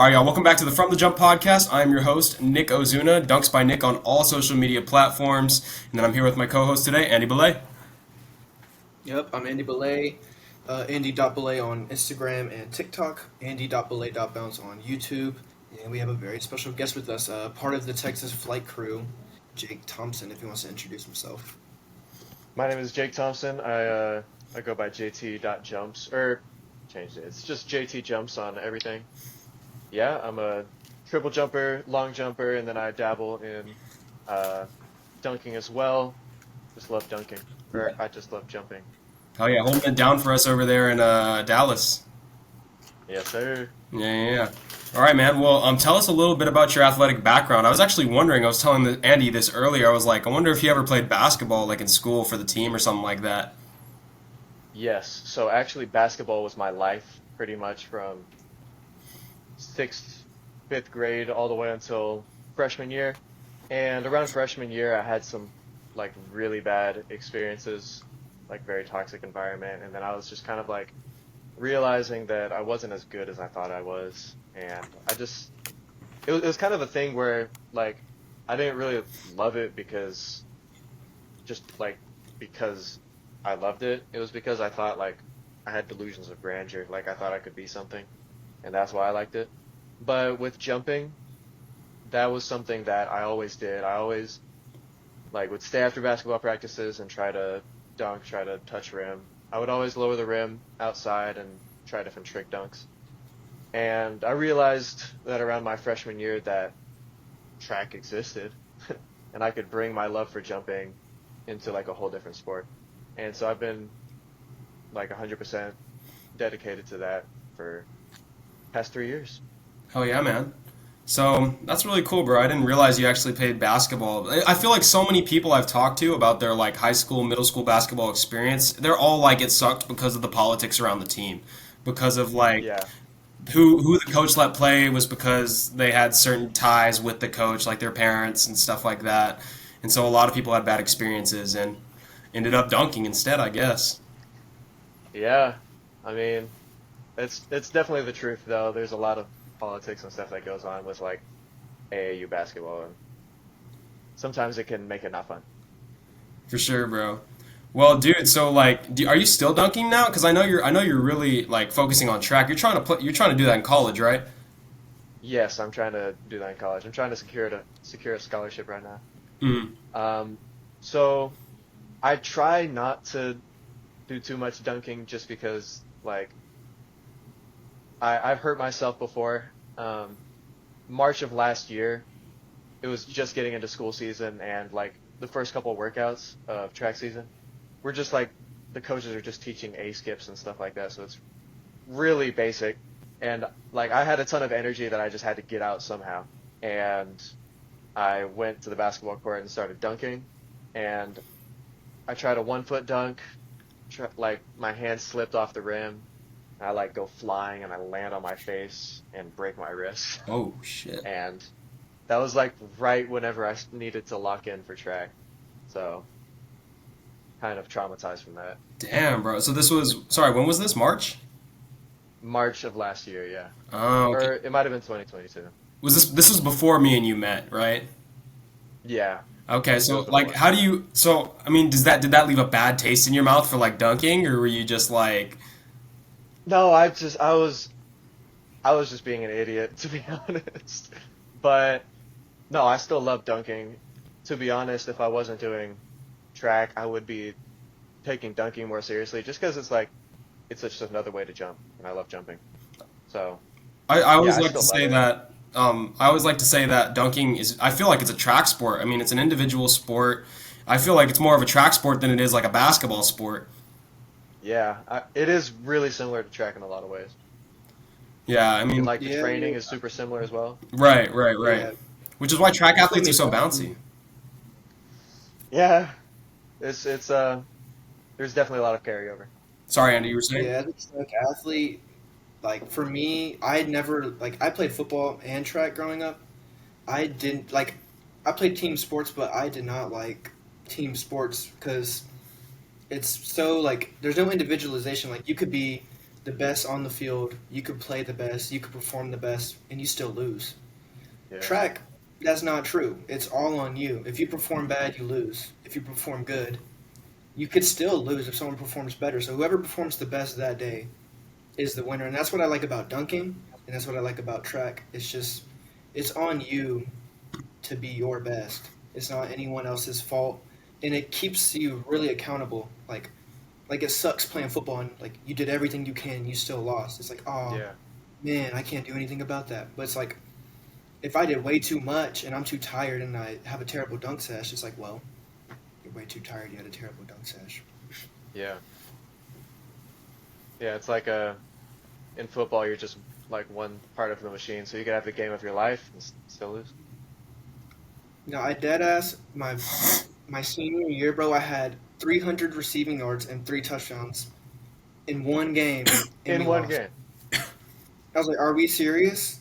All right, y'all. Welcome back to the From the Jump podcast. I'm your host, Nick Ozuna, Dunks by Nick on all social media platforms. And then I'm here with my co-host today, Andy Belay. Yep, I'm Andy Belay, Andy.Belay on Instagram and TikTok, Andy.Belay.Bounce on YouTube. And we have a very special guest with us, part of the Texas flight crew, Jake Thompson, if he wants to introduce himself. My name is Jake Thompson. I go by JT.Jumps, or changed it. It's just JT Jumps on everything. Yeah, I'm a triple jumper, long jumper, and then I dabble in dunking as well. Just love dunking. Or I just love jumping. Oh yeah, holding it down for us over there in Dallas. Yes, sir. Yeah. All right, man. Well, tell us a little bit about your athletic background. I was actually wondering. I was telling Andy this earlier. I was like, I wonder if he ever played basketball, like in school for the team or something like that. Yes. So actually, basketball was my life pretty much from sixth, fifth grade all the way until freshman year. And around freshman year, I had some like really bad experiences, like very toxic environment. And then I was just kind of like realizing that I wasn't as good as I thought I was. And it was kind of a thing where like I didn't really love it because just like because I loved it. It was because I thought like I had delusions of grandeur. Like I thought I could be something, and that's why I liked it. But with jumping, that was something that I always did. I always like would stay after basketball practices and try to dunk, try to touch rim. I would always lower the rim outside and try different trick dunks. And I realized that around my freshman year that track existed and I could bring my love for jumping into like a whole different sport. And so I've been like 100% dedicated to that for past 3 years. Hell yeah, man. So that's really cool, bro. I didn't realize you actually played basketball. I feel like so many people I've talked to about their like high school, middle school basketball experience, they're all like it sucked because of the politics around the team, because of like Yeah. who the coach let play was because they had certain ties with the coach, like their parents and stuff like that. And so a lot of people had bad experiences and ended up dunking instead, I guess. Yeah. I mean, it's definitely the truth though. There's a lot of politics and stuff that goes on with like AAU basketball, and sometimes it can make it not fun. For sure, bro. Well, dude, so like, are you still dunking now? Because I know you're really like focusing on track. You're trying to do that in college, right? Yes, I'm trying to do that in college. I'm trying to secure a scholarship right now. Mm. So I try not to do too much dunking just because like I've hurt myself before. Um, March of last year, it was just getting into school season, and like the first couple workouts of track season, we're just like the coaches are just teaching A skips and stuff like that, so it's really basic. And like I had a ton of energy that I just had to get out somehow. And I went to the basketball court and started dunking, and I tried a 1 foot dunk, like my hand slipped off the rim. I like go flying and I land on my face and break my wrist. Oh shit. And that was like right whenever I needed to lock in for track. So kind of traumatized from that. Damn, bro. So this was sorry. When was this? March? March of last year, yeah. Oh, okay. Or it might have been 2022. Was this was before me and you met, right? Yeah, Okay, it so was like, before. how do you? So I mean, did that leave a bad taste in your mouth for like dunking, or were you just like, No, I was just being an idiot to be honest. But no, I still love dunking. To be honest, if I wasn't doing track, I would be taking dunking more seriously just because it's like it's just another way to jump, and I love jumping. So I yeah, always I like to still love say it. that. I always like to say that dunking is. I feel like it's a track sport. I mean, it's an individual sport. I feel like it's more of a track sport than it is like a basketball sport. Yeah, it is really similar to track in a lot of ways, Yeah, I and mean, like the Yeah, training is super similar as well. right. yeah. Which is why track That's what athletes are made so dunking. bouncy. Yeah, it's there's definitely a lot of carryover. Sorry, Andy, you were saying? Yeah, as a track athlete, like for me, I had never like I played football and track growing up. I didn't like I played team sports, but I did not like team sports because it's so like there's no individualization. Like you could be the best on the field, you could play the best, you could perform the best, and you still lose. Yeah. Track, that's not true. It's all on you. If you perform bad, you lose. If you perform good, you could still lose if someone performs better. So whoever performs the best that day is the winner. And that's what I like about dunking, and that's what I like about track. It's just, it's on you to be your best. It's not anyone else's fault, and it keeps you really accountable. Like it sucks playing football and like you did everything you can, you still lost. It's like, oh Yeah. man, I can't do anything about that. But it's like if I did way too much and I'm too tired and I have a terrible dunk sesh, it's like, well, you're way too tired. You had a terrible dunk sesh. Yeah. Yeah, it's like in football you're just like one part of the machine, so you could have the game of your life and still lose. Now I dead ass my senior year, bro. I had 300 receiving yards and 3 touchdowns in one game, and we In one lost. game. I was like, "Are we serious?"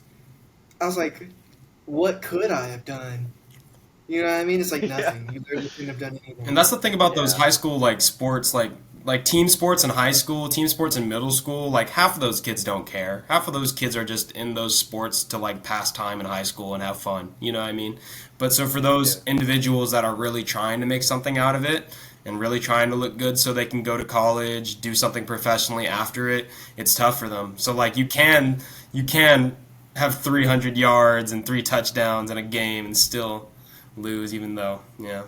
I was like, "What could I have done?" You know what I mean? It's like Yeah. nothing. You literally couldn't have done And anything. that's the thing about those Yeah. high school like sports, like team sports in high school, team sports in middle school. Like half of those kids don't care. Half of those kids are just in those sports to like pass time in high school and have fun. You know what I mean? But so for Yeah. those individuals that are really trying to make something out of it and really trying to look good so they can go to college, do something professionally after it, it's tough for them. So like you can have 300 yards and 3 touchdowns in a game and still lose even though, yeah.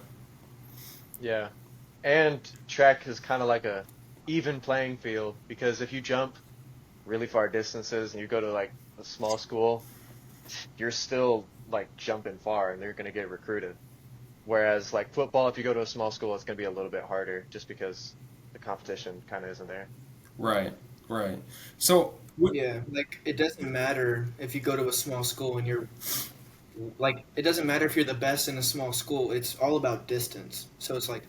Yeah. And track is kind of like a even playing field because if you jump really far distances and you go to like a small school, you're still like jumping far and they're going to get recruited. Whereas like football, if you go to a small school, it's going to be a little bit harder just because the competition kind of isn't there. Right, right. So, what, Yeah, like it doesn't matter if you go to a small school and you're like it doesn't matter if you're the best in a small school. It's all about distance. So it's like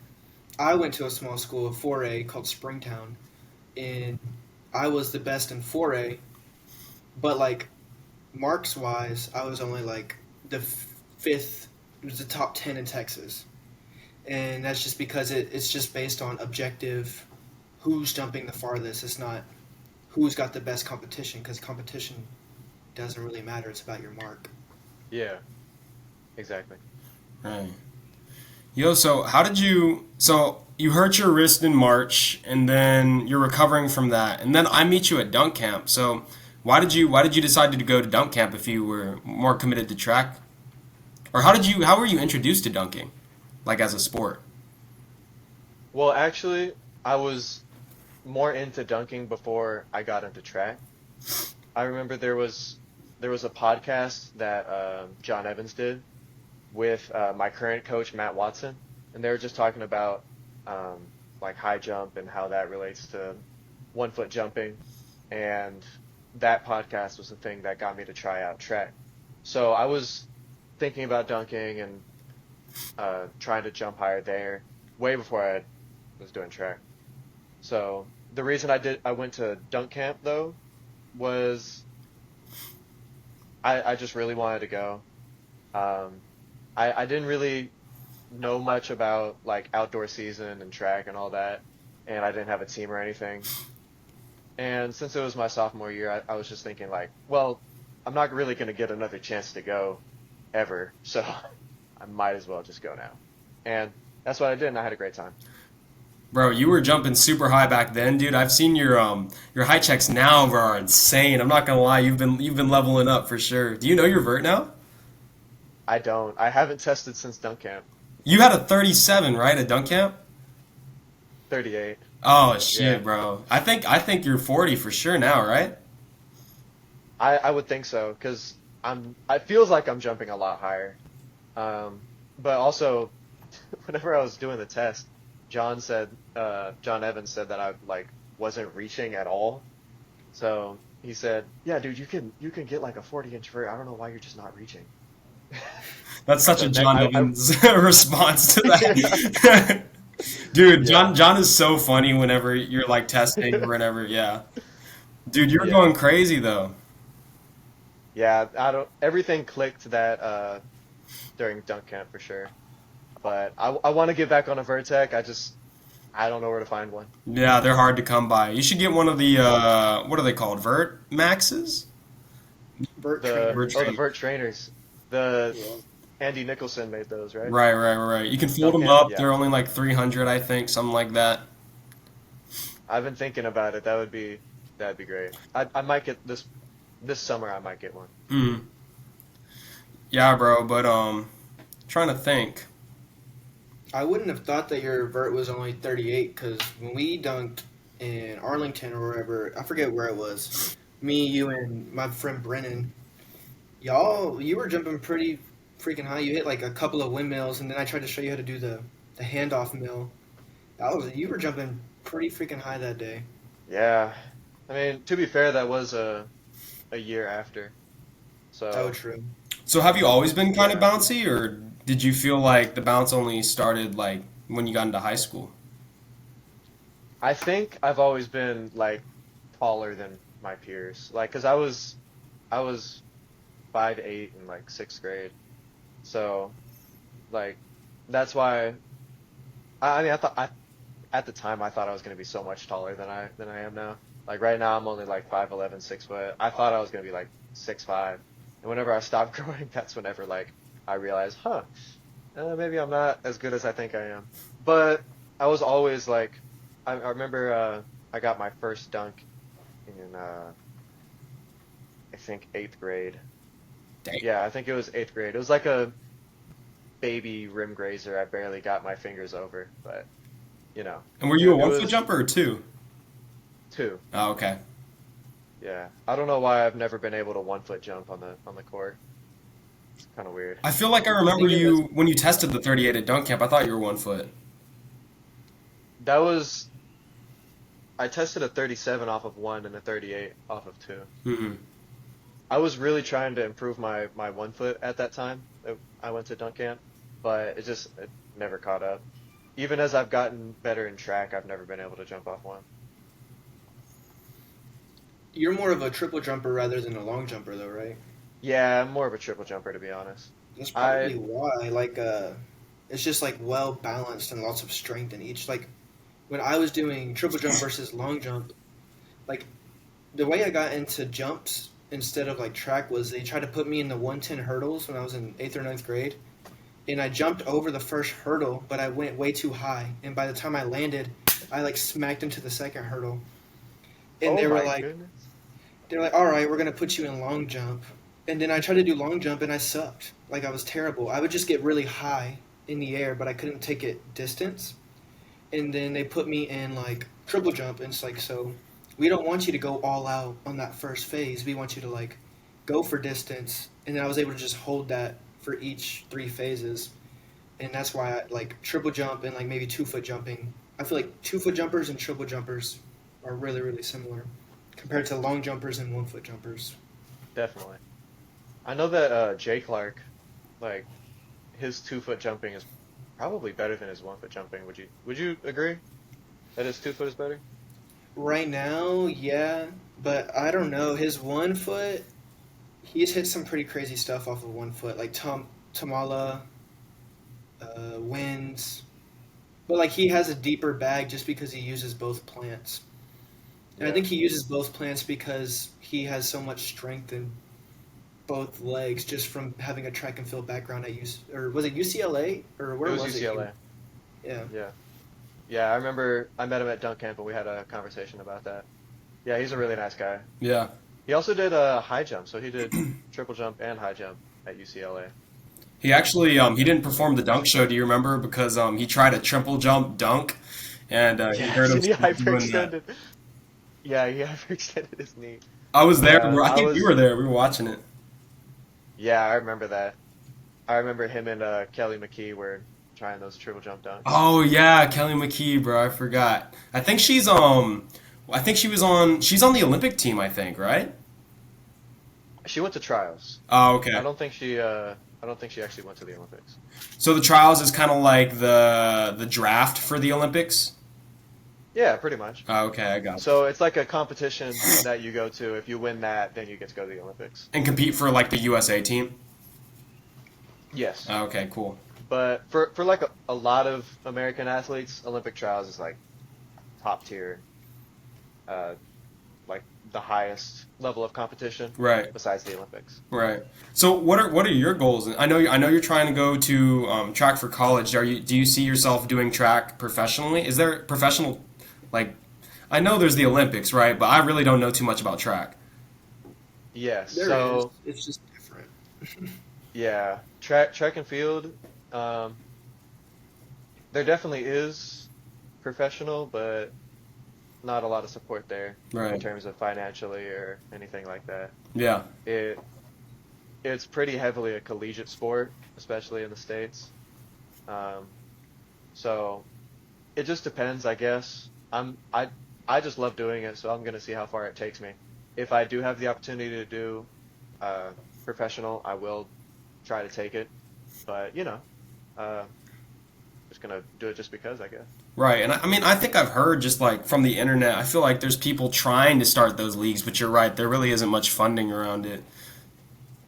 I went to a small school, 4A called Springtown, and I was the best in 4A, but like marks wise, I was only like the fifth. It was the top 10 in Texas, and that's just because it's just based on objective, who's jumping the farthest. It's not who's got the best competition because competition doesn't really matter. It's about your mark. Yeah, exactly. right. Yo, so how did you? So you hurt your wrist in March, and then you're recovering from that, and then I meet you at dunk camp. So why did you decide to go to dunk camp if you were more committed to track, or how were you introduced to dunking, like as a sport? Well, actually, I was more into dunking before I got into track. I remember there was a podcast that John Evans did with my current coach Matt Watson, and they were just talking about um, like high jump and how that relates to 1 foot jumping, and that podcast was the thing that got me to try out track. So I was thinking about dunking and trying to jump higher there way before I was doing track. So the reason I went to dunk camp though was I just really wanted to go. Um, I didn't really know much about like outdoor season and track and all that, and I didn't have a team or anything. And since it was my sophomore year, I was just thinking like, well, I'm not really going to get another chance to go ever, so I might as well just go now. And that's what I did, and I had a great time. Bro, you were jumping super high back then, dude. I've seen your high checks now, bro, are insane. I'm not gonna lie, you've been leveling up for sure. Do you know your vert now? I don't. I haven't tested since dunk camp. You had a 37, right, at dunk camp? 38. Oh Yeah. shit, bro. I think you're 40 for sure now, right? I would think so, because it feels like I'm jumping a lot higher. Um, but also, whenever I was doing the test, John Evans said that I like wasn't reaching at all. So he said, "Yeah, dude, you can get like a 40-inch vert. I don't know why you're just not reaching." That's such a So John I Evans response to that. Dude, yeah, John is so funny whenever you're like testing or whenever, yeah. Dude, you're yeah, going crazy though. yeah. I don't. Everything clicked that during dunk camp for sure. But I want to get back on a Vertec. I don't know where to find one. Yeah, they're hard to come by. You should get one of the what are they called? Vert Maxes? Vert The trainer. Vert oh, the train. vert trainers. The Yeah. Andy Nicholson made those, right? Right. You can fold Dunk them camp. up. Yeah. They're only like 300, I think, something like that. I've been thinking about it. That'd be great. I might get this summer. I might get one. Mm. Yeah, bro, but trying to think. I wouldn't have thought that your vert was only 38 because when we dunked in Arlington or wherever, I forget where it was. Me, you, and my friend Brennan, you were jumping pretty freaking high. You hit like a couple of windmills, and then I tried to show you how to do the handoff mill. You were jumping pretty freaking high that day. Yeah. I mean, to be fair, that was a year after. Oh, So true. So have you always been kind of yeah. bouncy, or did you feel like the bounce only started like when you got into high school? I think I've always been like taller than my peers. Like, 'cause I was 5'8" in like sixth grade. So like that's why I mean at the time I thought I was gonna be so much taller than I am now. Like right now I'm only like 5'11", 6 foot. I thought I was gonna be like 6'5", and whenever I stopped growing, that's whenever like I realized, maybe I'm not as good as I think I am. But I was always like, I remember I got my first dunk in I think eighth grade. Dang. Yeah, I think it was eighth grade. It was like a baby rim grazer. I barely got my fingers over, but you know, And were you a it 1 foot was jumper or two? two. Oh, okay. Yeah, I don't know why I've never been able to 1 foot jump on the court. It's kind of weird. I feel like I I remember think it was. you when you tested the 38 at dunk camp. I thought you were 1 foot. That was I tested a 37 off of one and a 38 off of two. Hmm. I was really trying to improve my 1 foot at that time. I went to dunk camp, but it never caught up. Even as I've gotten better in track, I've never been able to jump off one. You're more of a triple jumper rather than a long jumper, though, right? Yeah, I'm more of a triple jumper to be honest. That's I probably why. It's just like well balanced and lots of strength in each. Like when I was doing triple jump versus long jump, like the way I got into jumps instead of like track was they tried to put me in the 110 hurdles when I was in eighth or ninth grade, and I jumped over the first hurdle, but I went way too high, and by the time I landed, I like smacked into the second hurdle, and oh my goodness. they're like, all right, we're gonna put you in long jump, and then I tried to do long jump and I sucked. Like I was terrible. I would just get really high in the air, but I couldn't take it distance. And then they put me in like triple jump, and it's like so. We don't want you to go all out on that first phase. We want you to like go for distance, and then I was able to just hold that for each three phases, and that's why I like triple jump and like maybe 2 foot jumping. I feel like 2 foot jumpers and triple jumpers are really really similar compared to long jumpers and 1 foot jumpers. Definitely. I know that Jay Clark, like his 2 foot jumping is probably better than his 1 foot jumping. Would you agree that his 2 foot is better? Right now, yeah, but I don't know. His 1 foot, he's hit some pretty crazy stuff off of 1 foot, like Tamala, Winds. But like he has a deeper bag just because he uses both plants. And I Yeah. think he uses both plants because he has so much strength in both legs just from having a track and field background at or was it UCLA or It where was was it? UCLA. Yeah. Yeah. Yeah, I remember I met him at dunk camp and we had a conversation about that. Yeah, he's a really nice guy. Yeah. He also did a high jump, so he did triple jump and high jump at UCLA. He actually he didn't perform the dunk show. Do you remember? Because he tried a triple jump dunk, and he hurt Yes, and he himself doing that. hyperextended. Yeah, he hyperextended his knee. I was there. Yeah, I think we were there. We were watching it. yeah, I remember that. I remember him and Kelly McKee were trying those triple jump dunks. Oh yeah, Kelly McKee, bro. I forgot. I think she's I think she's on the Olympic team. I think, right? She went to trials. Oh, okay. I don't think she actually went to the Olympics. So the trials is kind of like the draft for the Olympics. Yeah, pretty much. Oh, okay, I got it. So it's like a competition that you go to. If you win that, then you get to go to the Olympics. And compete for like the USA team. Yes. Oh, okay, cool. But for like a lot of American athletes, Olympic trials is like top tier, uh, like the highest level of competition Right. besides the Olympics. Right. So what are your goals? I know you're trying to go to track for college. Do you see yourself doing track professionally? Is there professional like I know there's the Olympics, right? But I really don't know too much about track. Yes. There is. So It's just different. yeah, track and field. Um, there definitely is professional, but not a lot of support there in Right. terms of financially or anything like that. Yeah. It it's pretty heavily a collegiate sport, especially in the States. Um, so it just depends, I guess. I just love doing it, so I'm gonna see how far it takes me. If I do have the opportunity to do uh, professional, I will try to take it. But uh, just gonna do it just because, I guess. Right. And I mean, I think I've heard just like from the internet, I feel like there's people trying to start those leagues, but you're right, there really isn't much funding around it.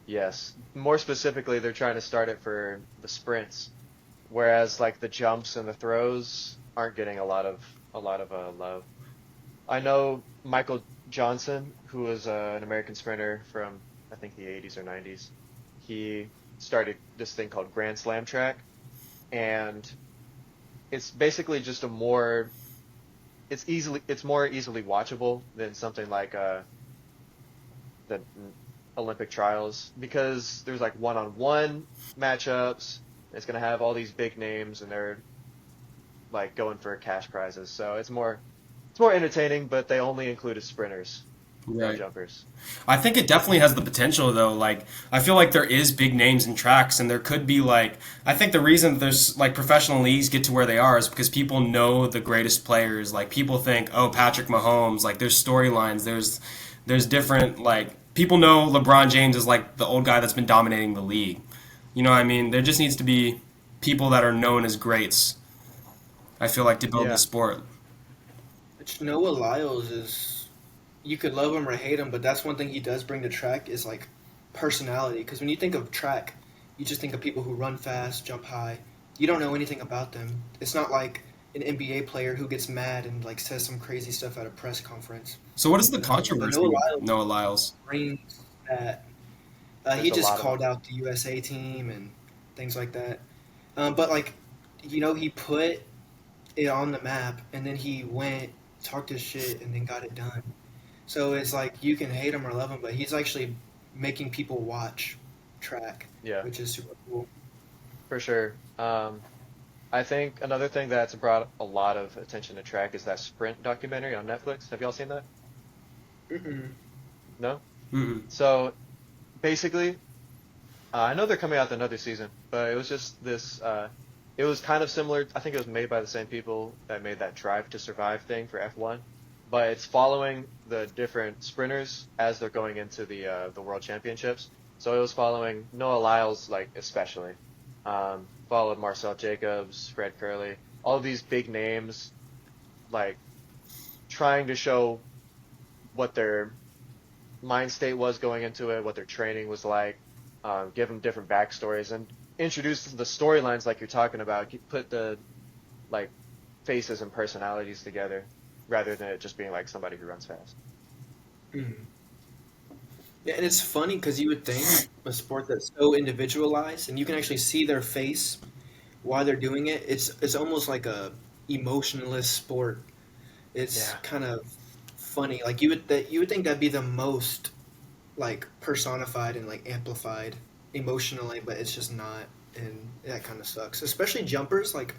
Yes. More specifically, they're trying to start it for the sprints, whereas like the jumps and the throws aren't getting a lot of love. I know Michael Johnson, who was an American sprinter from I think the 80s or 90s. He started this thing called Grand Slam track, and it's basically just a more it's more easily watchable than something like the Olympic trials because there's like one-on-one matchups. It's gonna have all these big names, and they're like going for cash prizes. So it's more entertaining, but they only included sprinters, no Right. jumpers. I think it definitely has the potential though. Like I feel like there is big names in tracks and there could be like I think the reason that there's like professional leagues get to where they are is because people know the greatest players. Like people think, "Oh, Patrick Mahomes." Like there's storylines, there's different like people know LeBron James is like the old guy that's been dominating the league. You know what I mean? There just needs to be people that are known as greats. I feel like to build the Yeah, sport. Which Noah Lyles is, you could love him or hate him, but that's one thing he does bring to track is like personality. Because when you think of track, you just think of people who run fast, jump high. You don't know anything about them. It's not like an NBA player who gets mad and like says some crazy stuff at a press conference. So what is the But Noah controversy with Lyles Noah Lyles? brings that. He there's a just lot of them. called out the USA team and things like that. But like, he put it on the map, and then he went, talked his shit, and then got it done. So it's like you can hate him or love him, but he's actually making people watch track, Yeah, which is super cool. for sure. I think another thing that's brought a lot of attention to track is that Sprint documentary on Netflix. Have y'all seen that? Mm-mm. No? Mm-mm. So basically, I know they're coming out with another season, but it was just this. It was kind of similar. I think it was made by the same people that made that Drive to Survive thing for F1, but it's following the different sprinters as they're going into the World Championships. So it was following Noah Lyles, like especially, followed Marcel Jacobs, Fred Curley, all of these big names, like trying to show what their mind state was going into it, what their training was like, give them different backstories, and introduce the storylines like you're talking about. Put the like faces and personalities together, rather than it just being like somebody who runs fast. Mhm. Yeah, and it's funny because you would think a sport that's so individualized, and you can actually see their face while they're doing it. It's almost like a emotionless sport. It's Yeah, kind of funny. Like you would think that'd be the most like personified and like amplified emotionally, but it's just not, and that kind of sucks. Especially jumpers. Like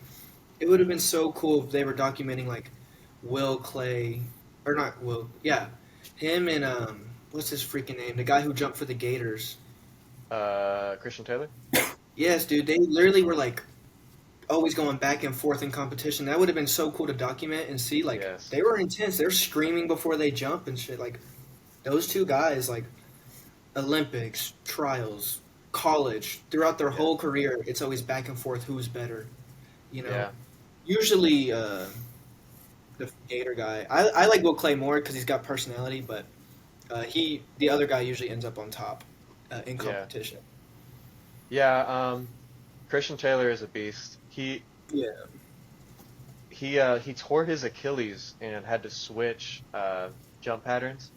it would have been so cool if they were documenting like Will Clay, or not Will, yeah, him and what's his freaking name? The guy who jumped for the Gators. Christian Taylor. Yes, dude, they literally were like always going back and forth in competition. That would have been so cool to document and see. Like Yes. they were intense. They're screaming before they jump and shit. Like those two guys, like Olympics, trials, college, throughout their Yeah. whole career, it's always back and forth who's better. You know, Yeah. usually the Gator guy. I like Will Clay more because he's got personality, but the other guy usually ends up on top in Yeah. competition. Yeah. Christian Taylor is a beast. Yeah. He tore his Achilles and had to switch jump patterns,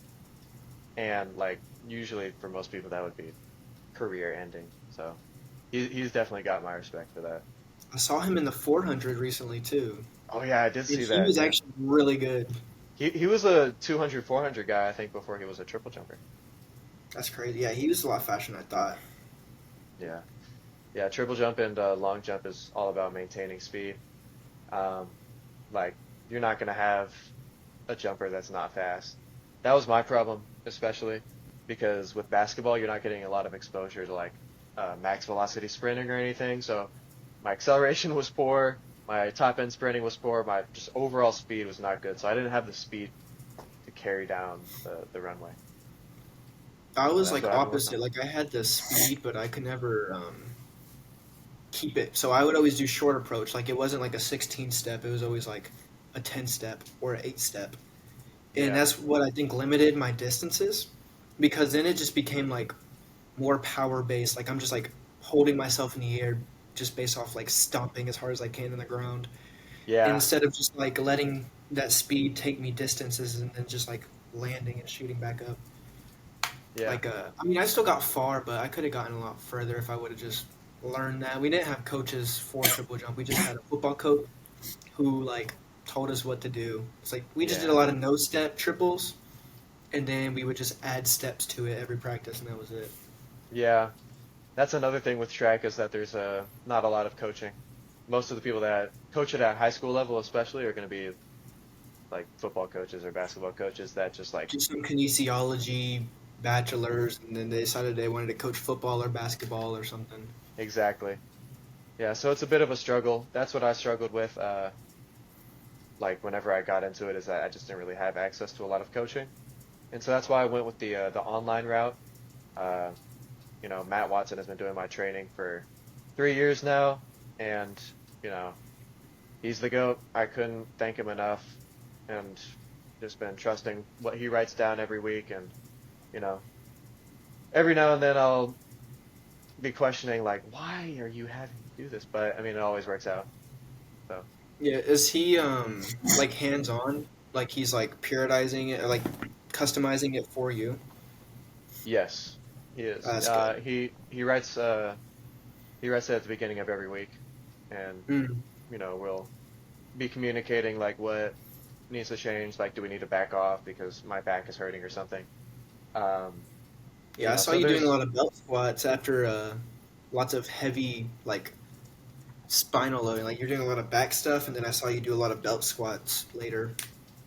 and like usually for most people that would be career ending. So he's definitely got my respect for that. I saw him in the 400 recently too, Oh yeah, I did and see he that. was Yeah, actually really good. he was a 200 400 guy I think before he was a triple jumper. That's crazy. Yeah, he was a lot faster than I thought. Yeah, yeah. Triple jump and long jump is all about maintaining speed. Um, like you're not gonna have a jumper that's not fast. That was my problem, especially because with basketball, you're not getting a lot of exposure to like max velocity sprinting or anything. So my acceleration was poor, my top end sprinting was poor, my just overall speed was not good. So I didn't have the speed to carry down the runway. I So was that's like what I've been working on. opposite. Like I had the speed, but I could never keep it. So I would always do short approach. Like it wasn't like a 16 step. It was always like a 10 step or an 8 step. And Yeah, that's what I think limited my distances because then it just became like more power based. Like I'm just like holding myself in the air just based off like stomping as hard as I can in the ground yeah, instead of just like letting that speed take me distances and then just like landing and shooting back up. yeah, Like I mean I still got far, but I could have gotten a lot further if I would have just learned that. We didn't have coaches for triple jump. We just had a football coach who like told us what to do. It's like we just did a yeah, lot of no step triples and then we would just add steps to it every practice and that was it. yeah. That's another thing with track is that there's not a lot of coaching. Most of the people that coach it at high school level, especially, are going to be like football coaches or basketball coaches that just like Just some kinesiology bachelors and then they decided they wanted to coach football or basketball or something. exactly. Yeah, so it's a bit of a struggle. That's what I struggled with. Like whenever I got into it, is that I just didn't really have access to a lot of coaching, and so that's why I went with the online route. Uh, Matt Watson has been doing my training for 3 years now, and you know, he's the GOAT. I couldn't thank him enough, and just been trusting what he writes down every week, and you know, every now and then I'll be questioning like, why are you having me do this? But I mean, it always works out. So Yeah, is he like hands on? Like he's like periodizing it or like customizing it for you? yes, he is. That's good. He writes it at the beginning of every week, and Mm. we'll be communicating like what needs to change. Like, do we need to back off because my back is hurting or something? Um, Yeah, I saw so you doing a there's lot of belt squats after lots of heavy like spinal loading. Like you're doing a lot of back stuff, and then I saw you do a lot of belt squats later.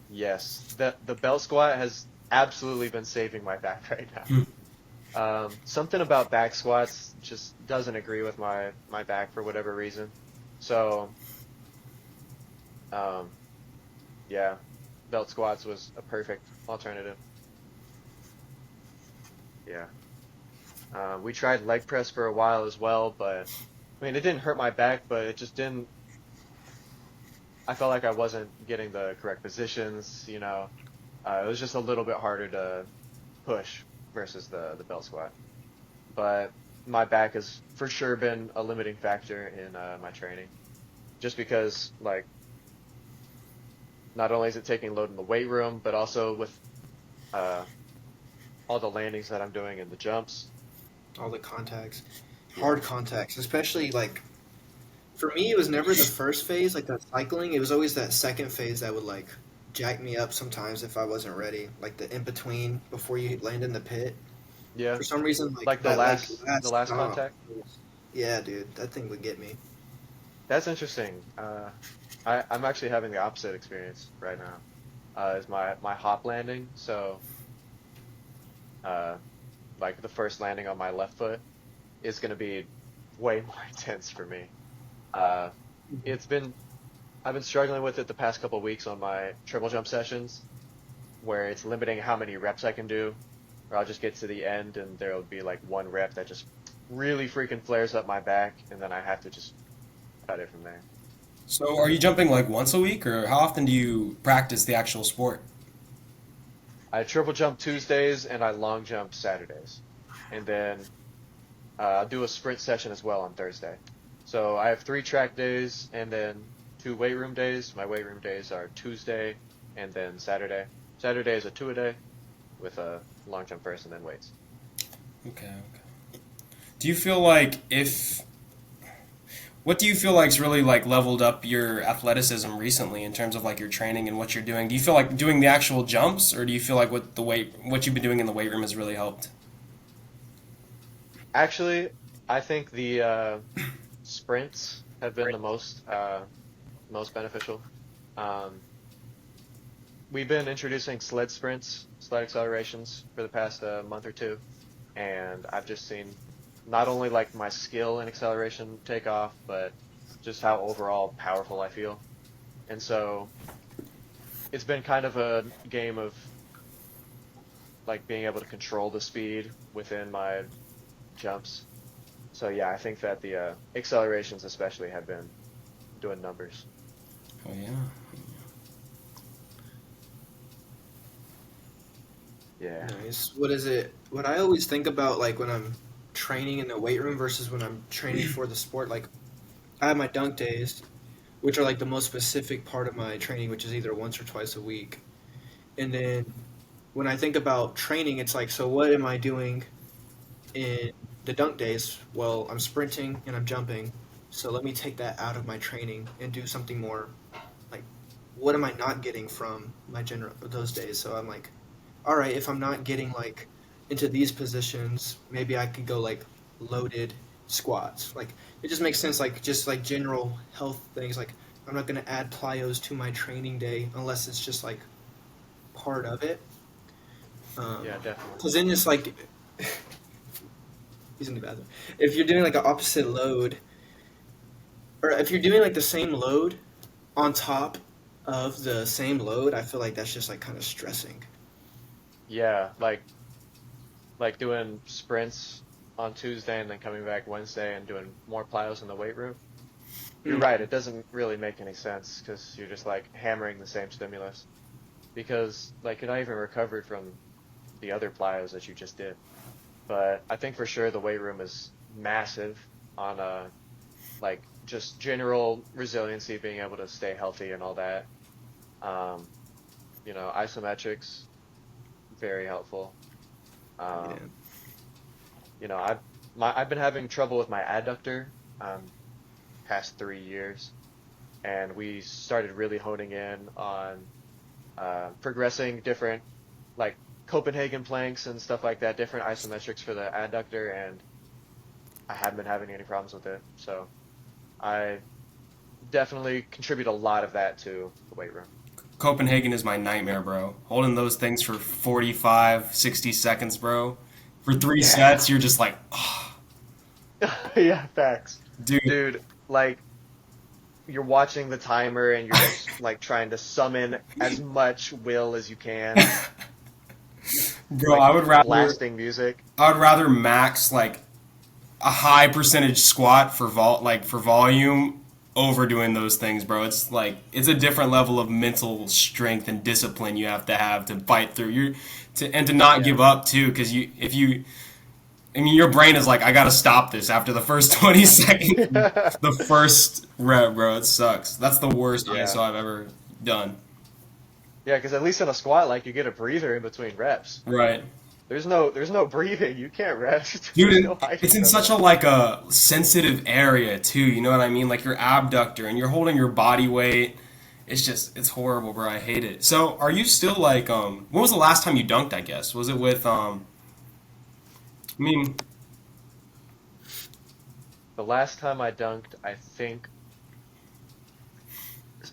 yes, the belt squat has absolutely been saving my back right now. Hmm. Something about back squats just doesn't agree with my back for whatever reason. So, um, yeah, belt squats was a perfect alternative. Yeah. We tried leg press for a while as well, but I mean, it didn't hurt my back, but it just didn't. I felt like I wasn't getting the correct positions. It was just a little bit harder to push versus the belt squat. But my back has for sure been a limiting factor in my training, just because like not only is it taking load in the weight room, but also with uh, all the landings that I'm doing and the jumps. All the contacts, Yeah. hard contacts, especially like for me, it was never the first phase, like that cycling. It was always that second phase that would like jack me up sometimes if I wasn't ready, like the in between before you land in the pit. Yeah. For some reason, like Like the that, like the last last stop. contact. Yeah, dude, that thing would get me. That's interesting. I'm actually having the opposite experience right now. Is my hop landing. So, uh, like the first landing on my left foot is going to be way more intense for me. Uh, it's been I've been struggling with it the past couple of weeks on my triple jump sessions, where it's limiting how many reps I can do, or I'll just get to the end and there'll be like one rep that just really freaking flares up my back, and then I have to just cut it from there. So, are you jumping like once a week, or how often do you practice the actual sport? I triple jump Tuesdays and I long jump Saturdays, and then I'll do a sprint session as well on Thursday. So I have 3 track days and then 2 weight room days. My weight room days are Tuesday and then Saturday. Saturday is a 2 a day with a long jump first and then weights. Okay, okay. Do you feel like if what do you feel like's really like leveled up your athleticism recently in terms of like your training and what you're doing? Do you feel like doing the actual jumps, or do you feel like what you've been doing in the weight room has really helped? Actually, I think the sprints have been the most beneficial. Um, we've been introducing sled sprints, sled accelerations for the past month or two, and I've just seen not only like my skill and acceleration take off, but just how overall powerful I feel. And so it's been kind of a game of like being able to control the speed within my jumps. So yeah, I think that the accelerations especially have been doing numbers. Oh yeah. Yeah. Nice. What is it? What I always think about, like when I'm training in the weight room versus when I'm training for the sport, like I have my dunk days, which are like the most specific part of my training, which is either once or twice a week. And then when I think about training, it's like, so what am I doing in the dunk days? Well, I'm sprinting and I'm jumping. So let me take that out of my training and do something more like, what am I not getting from my general those days? So I'm like, all right, if I'm not getting like into these positions, maybe I could go like loaded squats. Like it just makes sense, like just like general health things. Like I'm not gonna add plyos to my training day unless it's just like part of it. Yeah, definitely. Because then it's like he's in the bathroom. If you're doing like an opposite load, or if you're doing like the same load on top of the same load, I feel like that's just like kind of stressing. Yeah, like doing sprints on Tuesday and then coming back Wednesday and doing more plyos in the weight room. You're right, it doesn't really make any sense because you're just like hammering the same stimulus because like you're not even recovered from the other plyos that you just did. But I think for sure the weight room is massive on like just general resiliency, being able to stay healthy and all that. Um, isometrics, very helpful. Yeah. Um, I've been having trouble with my adductor past 3 years, and we started really honing in on progressing different like Copenhagen planks and stuff like that, different isometrics for the adductor, and I haven't been having any problems with it. So I definitely contribute a lot of that to the weight room. Copenhagen is my nightmare, bro. Holding those things for 45, 60 seconds, bro. For three Yeah. sets, you're just like, oh, Yeah, facts. dude, Dude, like you're watching the timer and you're just like trying to summon as much will as you can, bro, like blasting music. I would rather max like a high percentage squat for for volume over doing those things, bro. It's like it's a different level of mental strength and discipline you have to fight through. To not Yeah. give up too, because I mean, your brain is like, I gotta stop this after the first 20 seconds, the first rep, bro. It sucks. That's the worst Yeah. ISO I've ever done. Yeah, because at least in a squat, like you get a breather in between reps. Right. There's no breathing. You can't rest. Dude, There's no hiding it's in from such it. a like a sensitive area too. You know what I mean? Like your abductor, and you're holding your body weight. It's horrible, bro. I hate it. So, are you still like When was the last time you dunked? I guess was it with I mean, The last time I dunked,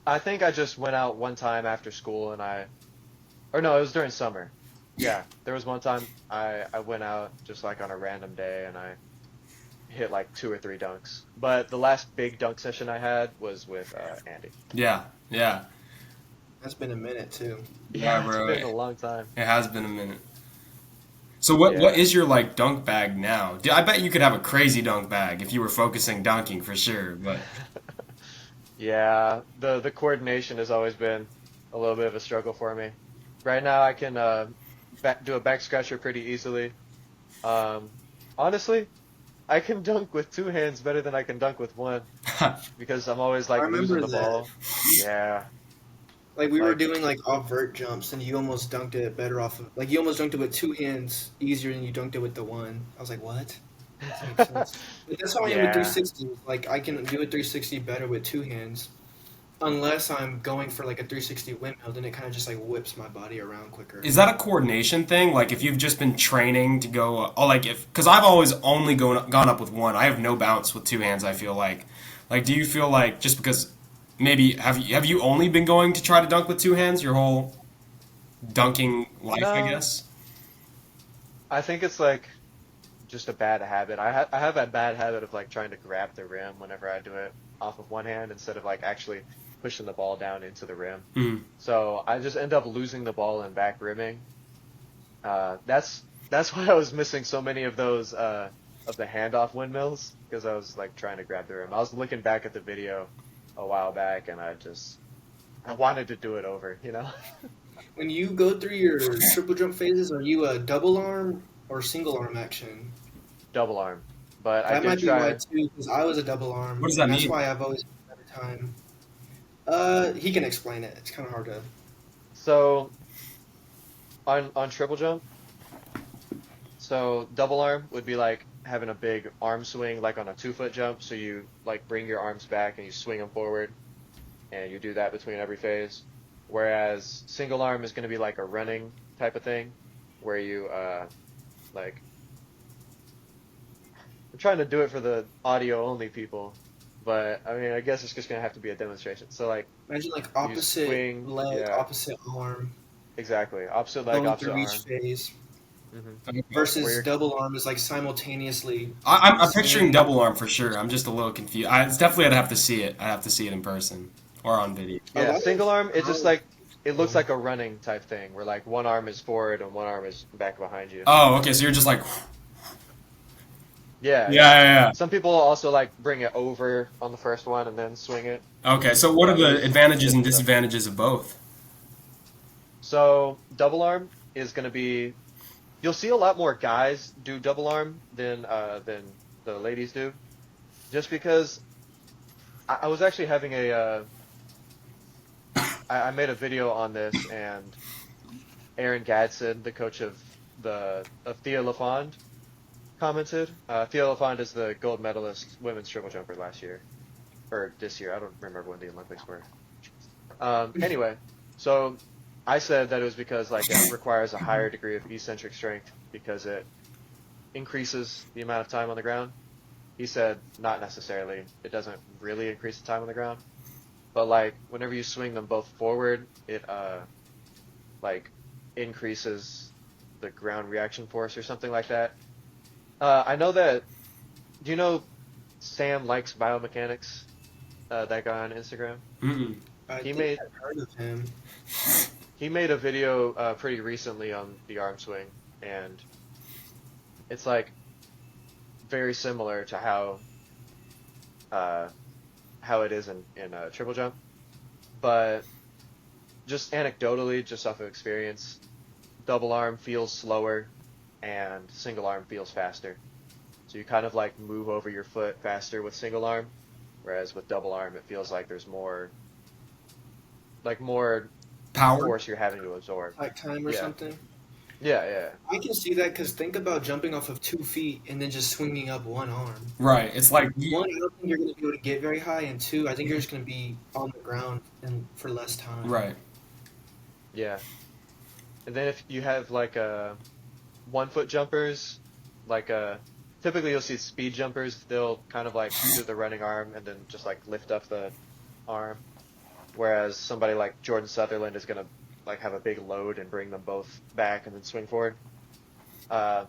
I think I just went out one time after school and or no, it was during summer. Yeah, there was one time I went out just like on a random day and I hit like 2 or 3 dunks. But the last big dunk session I had was with Andy. yeah, yeah, That's been a minute too. yeah, Yeah, it's bro. been a long time. It has been a minute. So, what Yeah. is your like dunk bag now? I bet you could have a crazy dunk bag if you were focusing dunking for sure. But Yeah, the coordination has always been a little bit of a struggle for me. Right now I can do a back scratcher pretty easily. Um, honestly, I can dunk with two hands better than I can dunk with one because I'm always I like losing remember the that. ball. Yeah, Like we were like doing like off vert jumps, and you almost dunked it better off of like you almost dunked it with two hands easier than you dunked it with the one. I was like, what? Doesn't make sense. But that's how I am with yeah. 360. Like I can do a 360 better with two hands, unless I'm going for like a 360 windmill. Then it kind of just like whips my body around quicker. Is that a coordination thing? Like if you've just been training to go, oh, like if because I've always only gone up with one. I have no bounce with two hands. I feel like do you feel like just because maybe have you only been going to try to dunk with two hands your whole dunking life? I No, guess. I think it's like just a bad habit. I have a bad habit of like trying to grab the rim whenever I do it off of one hand instead of like actually pushing the ball down into the rim. Mm. So I just end up losing the ball and back rimming. That's why I was missing so many of those of the handoff windmills because I was like trying to grab the rim. I was looking back at the video a while back and I wanted to do it over, you know? When you go through your triple jump phases, are you a double arm or single arm action? Double arm. But I That did might be why try. too, because I was a double What arm, does and that that's mean? why I've always had a better time. He can explain it. It's kind of hard to. So on triple jump, so double arm would be like having a big arm swing like on a 2 foot jump. So you like bring your arms back and you swing them forward and you do that between every phase. Whereas single arm is going to be like a running type of thing where you like I'm trying to do it for the audio only people, but I mean I guess it's just going to have to be a demonstration. So like Imagine like you opposite swing, leg, yeah, opposite arm, exactly. Opposite leg, going opposite through each arm. phase. hmm Where Versus you're double arm is like simultaneously I'm picturing swinging. double arm for sure. I'm just a little confused. It's definitely I'd have to see it. I'd have to see it in person or on video. A Yeah, lot of single arm, it's just college like it looks people. like a running type thing where like one arm is forward and one arm is back behind you. Oh, okay. So you're just like, Yeah, yeah. yeah, yeah, Some people also like bring it over on the first one and then swing it. yeah. Okay. So what are the There's advantages and different stuff. disadvantages of both? So double arm is going to be you'll see a lot more guys do double arm than the ladies do, just because I was actually having I made a video on this and Aaron Gadsden, the coach of Thea LaFond, commented. Thea LaFond is the gold medalist women's triple jumper last year or this year. I don't remember when the Olympics were. Anyway, so I said that it was because like it requires a higher degree of eccentric strength because it increases the amount of time on the ground. He said not necessarily. It doesn't really increase the time on the ground, but like whenever you swing them both forward, it like increases the ground reaction force or something like that. I know that. Do you know Sam likes biomechanics? That guy on Instagram. Mm-mm. I He think made I've heard of him. he made a video pretty recently on the arm swing, and it's like very similar to uh, how it is in triple jump, but just anecdotally, just off of experience, double arm feels slower and single arm feels faster. So you kind of like move over your foot faster with single arm, whereas with double arm it feels like there's more Power. force you're having to absorb. Like time or Yeah. something. Yeah, yeah. I can see that because think about jumping off of 2 feet and then just swinging up one arm. Right. It's like One, I don't think you're going to be able to get very high, and two, I think you're just going to be on the ground and for less time. right. Yeah. And then if you have like 1 foot jumpers, like typically you'll see speed jumpers, they'll kind of like do the running arm and then just like lift up the arm. Whereas somebody like Jordan Sutherland is gonna like have a big load and bring them both back and then swing forward. Uh,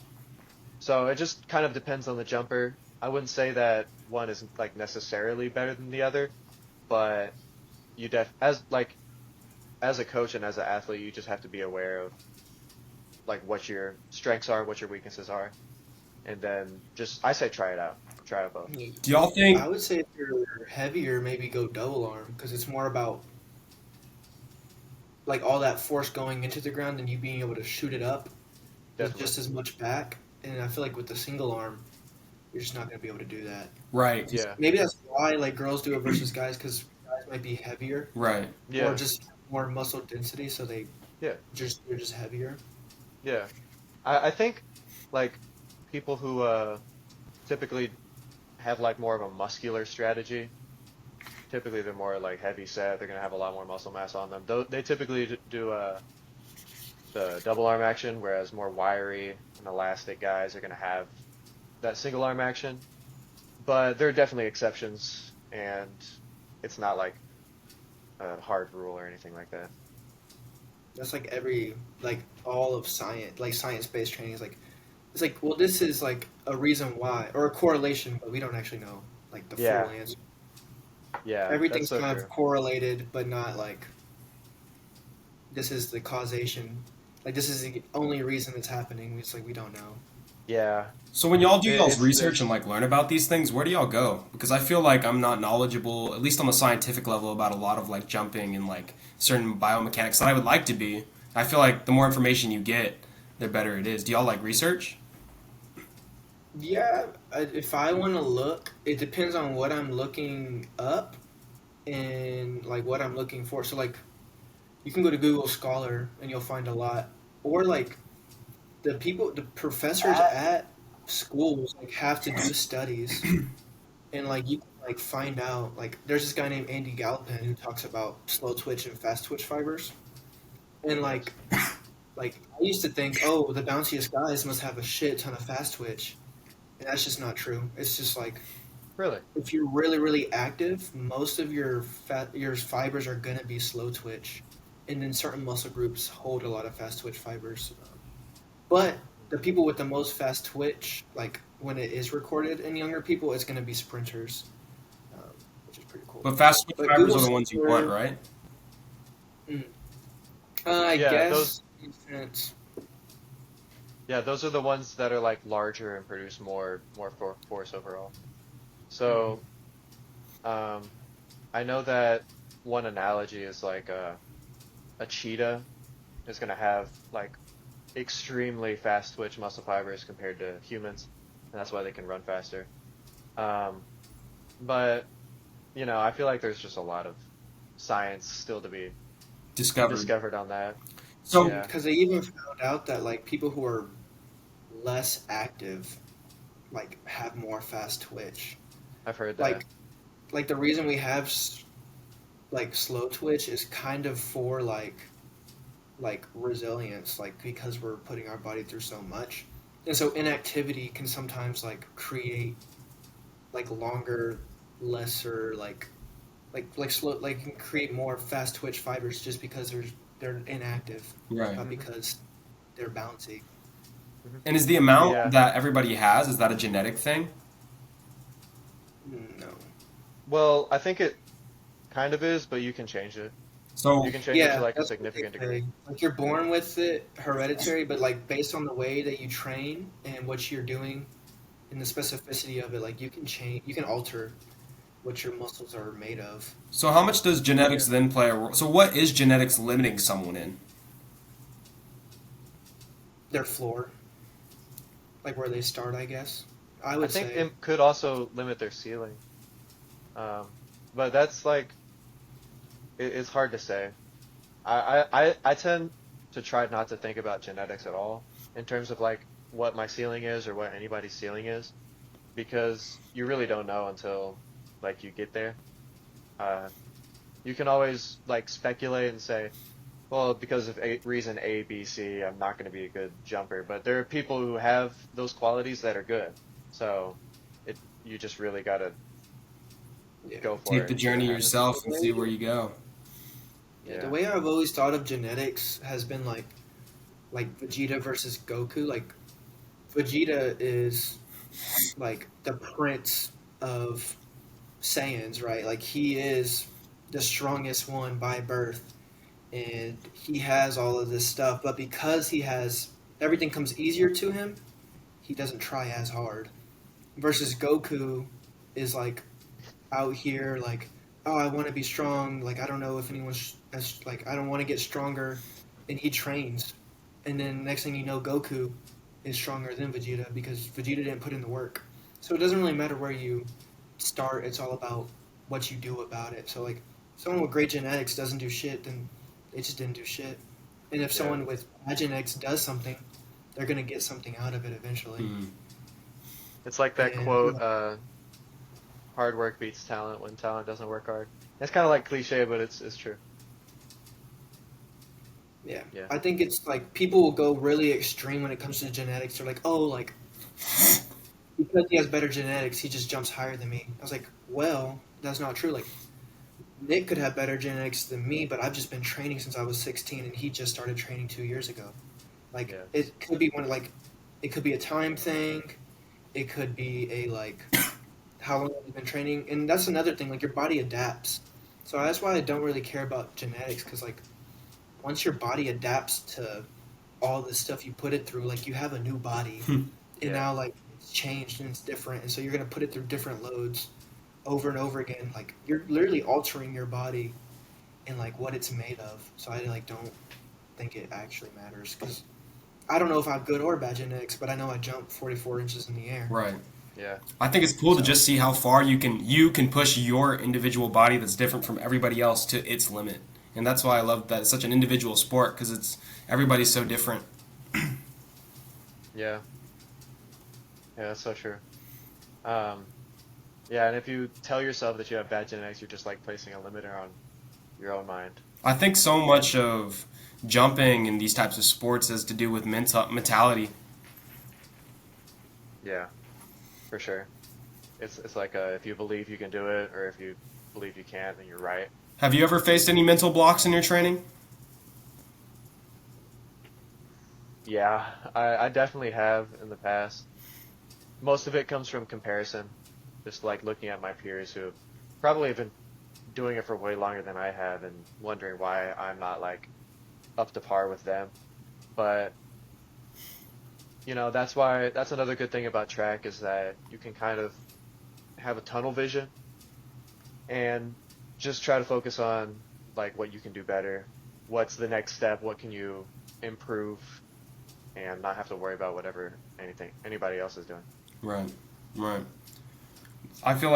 so it just kind of depends on the jumper. I wouldn't say that one is like necessarily better than the other, but you as a coach and as an athlete, you just have to be aware of like what your strengths are, what your weaknesses are, and then just I say try it out, try it both. Do y'all I think? would say if you're heavier, maybe go double arm because it's more about like all that force going into the ground and you being able to shoot it up with Definitely. just as much back. And I feel like with the single arm, you're just not gonna be able to do that. Right. Yeah, Maybe that's why like girls do it versus guys because guys might be heavier Right. or yeah, just more muscle density, so yeah, they're just heavier. yeah. I think like people who typically have like more of a muscular strategy. Typically, they're more like heavy set. They're gonna have a lot more muscle mass on them. Though they typically do the double arm action, whereas more wiry and elastic guys are gonna have that single arm action. But there are definitely exceptions, and it's not like a hard rule or anything like that. That's like every like all of science, like science-based training is like it's like well, this is like a reason why or a correlation, but we don't actually know like the full Yeah, answer. yeah, that's Everything's so kind of true. correlated, but not like this is the causation. Like this is the only reason it's happening. It's like we don't know. Yeah, So when y'all do y'all's it's research and there's like learn about these things, where do y'all go? Because I feel like I'm not knowledgeable, at least on the scientific level, about a lot of like jumping and like certain biomechanics that I would like to be. I feel like the more information you get, the better it is. Do y'all like research? Yeah, if I want to look, it depends on what I'm looking up and like what I'm looking for. So like you can go to Google Scholar and you'll find a lot, or like the professors at schools like have to do studies and like you can like find out like there's this guy named Andy Galpin who talks about slow twitch and fast twitch fibers and yes, like I used to think oh the bounciest guys must have a shit ton of fast twitch and that's just not true. It's just like really. if you're really active, most of your fibers are gonna be slow twitch, and then certain muscle groups hold a lot of fast twitch fibers. But the people with the most fast twitch, like when it is recorded in younger people, it's gonna be sprinters, um, which is pretty cool. But fast twitch But fibers Google are the ones you want, Scholar, right? mm, I Yeah, guess, in a sense, those are the ones that are like larger and produce more force overall. mm, So, um, I know that one analogy is like a cheetah is gonna have like extremely fast twitch muscle fibers compared to humans, and that's why they can run faster. Um, but I feel like there's just a lot of science still to be Discovered. discovered on that. So Yeah, because they even found out that like people who are less active like have more fast twitch. I've heard that. Like the reason we have like slow twitch is kind of for like resilience, like because we're putting our body through so much, and so inactivity can sometimes like create like longer, lesser like slow like can create more fast twitch fibers just because they're inactive, right. not Hmm. because they're bouncy. Hmm. And is the amount Yeah. that everybody has, is that a genetic thing? No. Well, I think it kind of is, but you can change it. So You can change it to Yeah, like a that's what they significant degree. say. Like you're born with it, hereditary, but like based on the way that you train and what you're doing and the specificity of it, like you can change, you can alter what your muscles are made of. so how much does genetics Yeah. then play a role? So what is genetics limiting someone in? Their floor, like where they start, I guess. I I would think say. it could also limit their ceiling. Um, but that's like it's hard to say. I tend to try not to think about genetics at all in terms of like what my ceiling is or what anybody's ceiling is because you really don't know until like you get there. Uh, you can always like speculate and say, well, because of reason A, B, C, I'm not going to be a good jumper. But there are people who have those qualities that are good. So you just really got to Yeah. go for Take it the and see what journey happens. yourself and see where you go. Yeah, the Yeah. way I've always thought of genetics has been like Vegeta versus Goku. Like Vegeta is like the prince of Saiyans, right? Like he is the strongest one by birth, and he has all of this stuff. But because he has everything comes easier to him, he doesn't try as hard. Versus Goku is like out here like, oh, I want to be strong. Like I don't know if anyone's as like I don't want to get stronger, and he trains, and then next thing you know, Goku is stronger than Vegeta because Vegeta didn't put in the work. So it doesn't really matter where you start. It's all about what you do about it. So like someone with great genetics doesn't do shit, then they just didn't do shit. And if Yeah. someone with bad genetics does something, they're gonna get something out of it eventually. Mm. It's like that And quote, hard work beats talent when talent doesn't work hard. It's kind of like cliche, but it's true. yeah, Yeah. I think it's like people will go really extreme when it comes to genetics. They're like, oh, like because he has better genetics, he just jumps higher than me. I was like, well, that's not true. Like Nick could have better genetics than me, but I've just been training since I was 16, and he just started training 2 years ago. Like Yeah. it could be it could be a time thing. It could be a how long have you been training, and that's another thing. Like your body adapts, so that's why I don't really care about genetics because like once your body adapts to all the stuff you put it through, like you have a new body, and Yeah. now like it's changed and it's different, and so you're gonna put it through different loads over and over again. Like you're literally altering your body and like what it's made of. So I like don't think it actually matters because I don't know if I have good or bad genetics, but I know I jump 44 inches in the air. Right. Yeah. I think it's cool to So just see how far you can push your individual body that's different from everybody else to its limit. And that's why I love that it's such an individual sport because it's everybody's so different. Yeah. Yeah, that's so true. Um, yeah, and if you tell yourself that you have bad genetics, you're just like placing a limiter on your own mind. I think so much of jumping in these types of sports has to do with mentality. Yeah, for sure. It's like if you believe you can do it, or if you believe you can't, then you're right. Have you ever faced any mental blocks in your training? Yeah, I definitely have in the past. Most of it comes from comparison, just like looking at my peers who have probably been doing it for way longer than I have and wondering why I'm not like up to par with them. But, that's another good thing about track is that you can kind of have a tunnel vision and just try to focus on like what you can do better. What's the next step? What can you improve and not have to worry about whatever anything anybody else is doing. Right. Right. I feel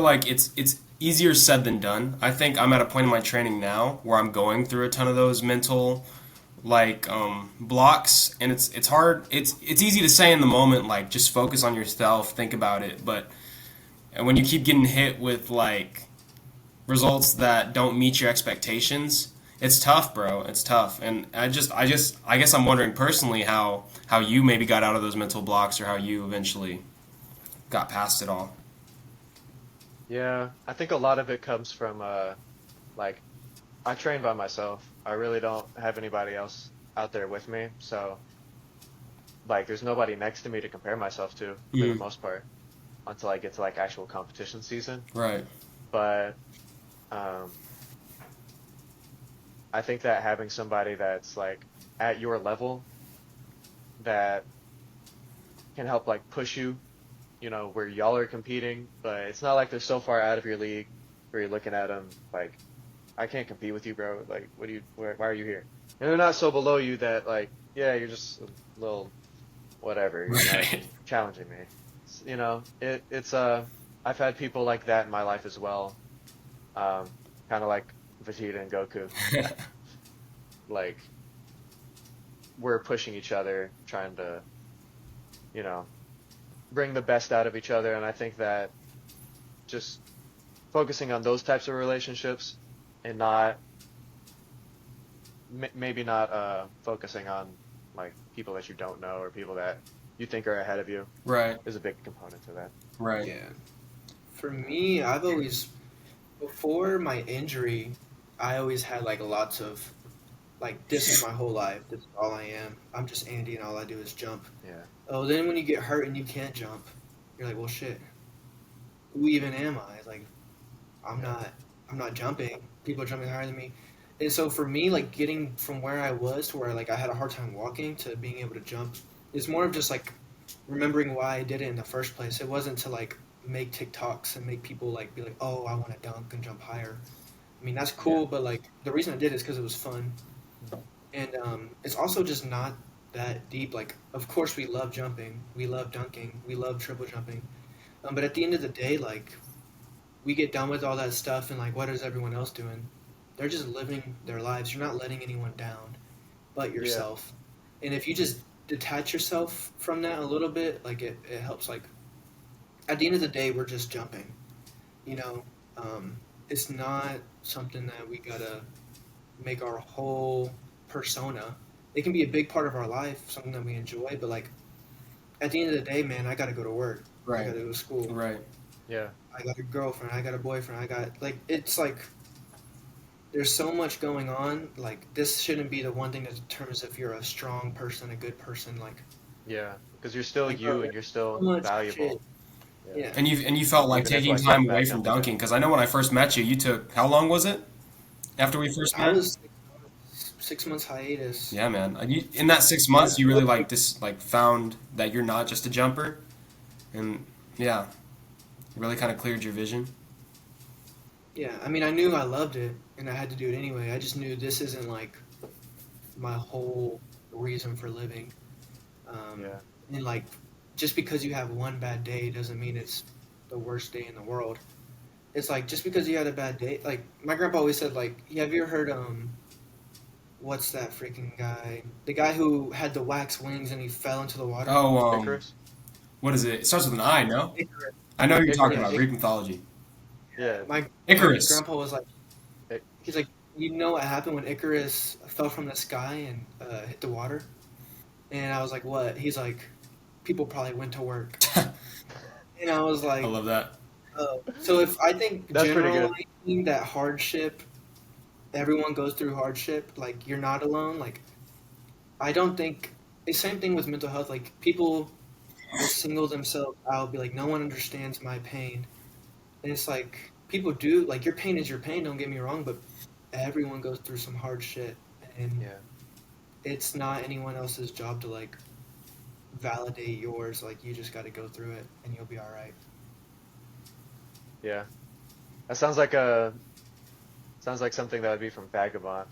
like it's easier said than done. I think I'm at a point in my training now where I'm going through a ton of those mental blocks, and it's hard. It's easy to say in the moment, like just focus on yourself, think about it. But when you keep getting hit with like results that don't meet your expectations, it's tough, bro. It's tough, and I guess I'm wondering personally how you maybe got out of those mental blocks or how you eventually got past it all. Yeah, I think a lot of it comes from like I train by myself. I really don't have anybody else out there with me, so like there's nobody next to me to compare myself to for the Mm, most part until I get to like actual competition season. right. But um, I think that having somebody that's like at your level that can help like push you, where y'all are competing, but it's not like they're so far out of your league where you're looking at them like, I can't compete with you, bro. Like, why are you here? And they're not so below you that like, yeah, you're just a little whatever. You're not Right. challenging me. I've had people like that in my life as well. Um, kind of like Vegeta and Goku. Like, we're pushing each other, trying to, you know, bring the best out of each other. And I think that just focusing on those types of relationships and not maybe not focusing on like people that you don't know or people that you think are ahead of you Right. is a big component to that. Right. yeah, for me, I've always before my injury, I always had like lots of like this is my whole life. This is all I am. I'm just Andy, and all I do is jump. Yeah. Oh, then when you get hurt and you can't jump, you're like, well, shit. Who even am I? Like, I'm Yeah. not. I'm not jumping. People are jumping higher than me. And so for me, like getting from where I was to where like I had a hard time walking to being able to jump, is more of just like remembering why I did it in the first place. It wasn't to like make TikToks and make people like be like, oh, I want to dunk and jump higher. I mean, that's Yeah. cool, but like the reason I did it is because it was fun, and it's also just not that deep. Like, of course, we love jumping, we love dunking, we love triple jumping, But at the end of the day, like we get done with all that stuff, and like what is everyone else doing? They're just living their lives. You're not letting anyone down but Yeah. yourself. And if you just detach yourself from that a little bit, like it helps. Like at the end of the day, we're just jumping. You know, it's not something that we gotta make our whole persona. It can be a big part of our life, something that we enjoy, but like at the end of the day, man, I gotta go to work. I Right. gotta go to school. Right. Yeah. I got a girlfriend. I got a boyfriend. I got like it's like there's so much going on. Like this shouldn't be the one thing that determines if you're a strong person, a good person. Yeah. Because you're still Like bro, you and there's you're so still much shit. valuable. Yeah. Yeah, And you felt like Even if taking like that time away bad from company dunking thing. because I know when I first met you, you took how long was it after we first I met? was 6 months hiatus. Yeah, man. In that 6 months, Yeah, you really like this like found that you're not just a jumper, and yeah, really kind of cleared your vision. yeah. I mean, I knew I loved it, and I had to do it anyway. I just knew this isn't like my whole reason for living. Um, Yeah. and like, just because you have one bad day doesn't mean it's the worst day in the world. It's like just because you had a bad day. Like my grandpa always said, like, have you ever heard what's that freaking guy? The guy who had the wax wings and he fell into the water. Oh, Icarus? what is it? It starts with an I, no? Icarus. I know who you're talking Yeah, Icarus. about. Greek mythology. Yeah. my Icarus. grandpa was like, It, he's like, you know what happened when Icarus fell from the sky and hit the water? And I was like, what? He's like, people probably went to work. And I was I like, love that. oh. So if I think that's pretty good. generalizing that hardship, everyone goes through hardship. Like you're not alone. Like I don't think the same thing with mental health. Like people will single themselves out, be like, no one understands my pain. And it's like people do. Like your pain is your pain. Don't get me wrong, but everyone goes through some hard shit, and Yeah. it's not anyone else's job to like validate yours. Like you just got to go through it, and you'll be all right. Yeah. That sounds like something that would be from Vagabond.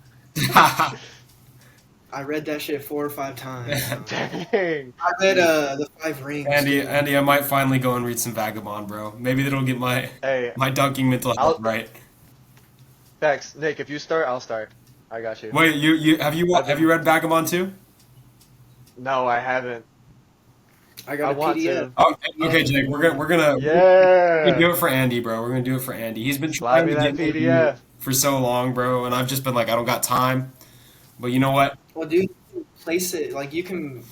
I read that shit 4 or 5 times. Dang. I read the Five Rings. Andy, Too. Andy, I might finally go and read some Vagabond, bro. Maybe that'll get my Hey, my dunking mental health I'll right. Facts. Nick, if you start, I'll start. I got you. Wait, you I've have you been read Vagabond too? No, I haven't. I I got a want PDF. to. Oh, okay, Jake. We're gonna Yeah. do it for Andy, bro. We're gonna do it for Andy. He's been Slide trying me to that get with you PDF. for so long, bro, and I've just been like, I don't got time. But you know what? Well, dude, place it like you can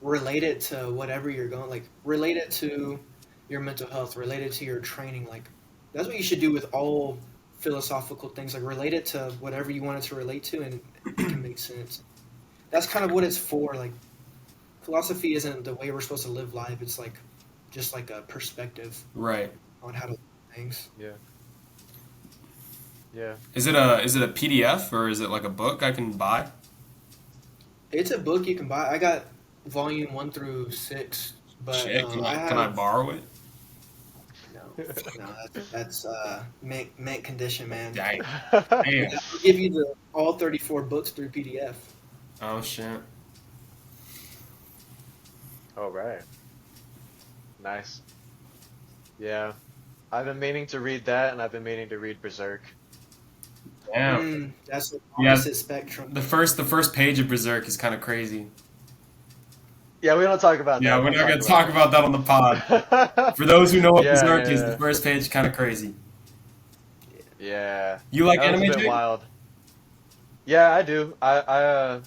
relate it to whatever you're going. Like relate it to your mental health. Relate it to your training. Like that's what you should do with all philosophical things. Like relate it to whatever you want it to relate to, and it can make sense. That's kind of what it's for. Like philosophy isn't the way we're supposed to live life. It's like just like a perspective Right. on how to do things. Yeah. Yeah. Is it a PDF or is it like a book I can buy? It's a book you can buy. I got volume 1 through 6, but Shit, I can I have borrow it? no. That's mint condition, man. Dang. Damn. I'll give you the all 34 books through PDF. Oh shit. All right. Nice. Yeah. I've been meaning to read that, and I've been meaning to read Berserk. Damn. That's the Yeah. opposite spectrum. The first page of Berserk is kind of crazy. Yeah, we don't talk about Yeah, that. we're We not don't gonna talk about that on the pod. about For those who know what Yeah, Berserk yeah, is, yeah. the first page kind of crazy. Yeah. You like That was a anime, bit Jake? wild. Yeah, I do. I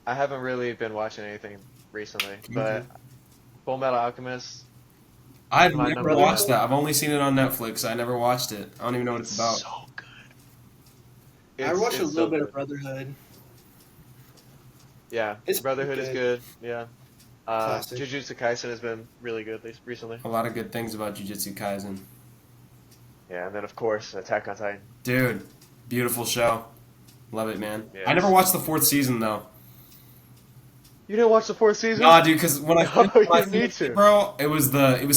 haven't really been watching anything recently, but Full Metal Alchemist I've is my never number watched one. that. I've only seen it on Netflix. I never watched it. I don't even know what it's about. So good. I watched a It's little so bit of good. Brotherhood. Yeah, It's Brotherhood is good. Yeah. Classic. Jujutsu Kaisen has been really good recently. A lot of good things about Jujutsu Kaisen. Yeah, and then of course Attack on Titan. Dude, beautiful show. Love it, man. Yeah. I never watched the fourth season though. You didn't watch the fourth season? Nah, dude, because when I No, when I you need finished it, to. bro, it was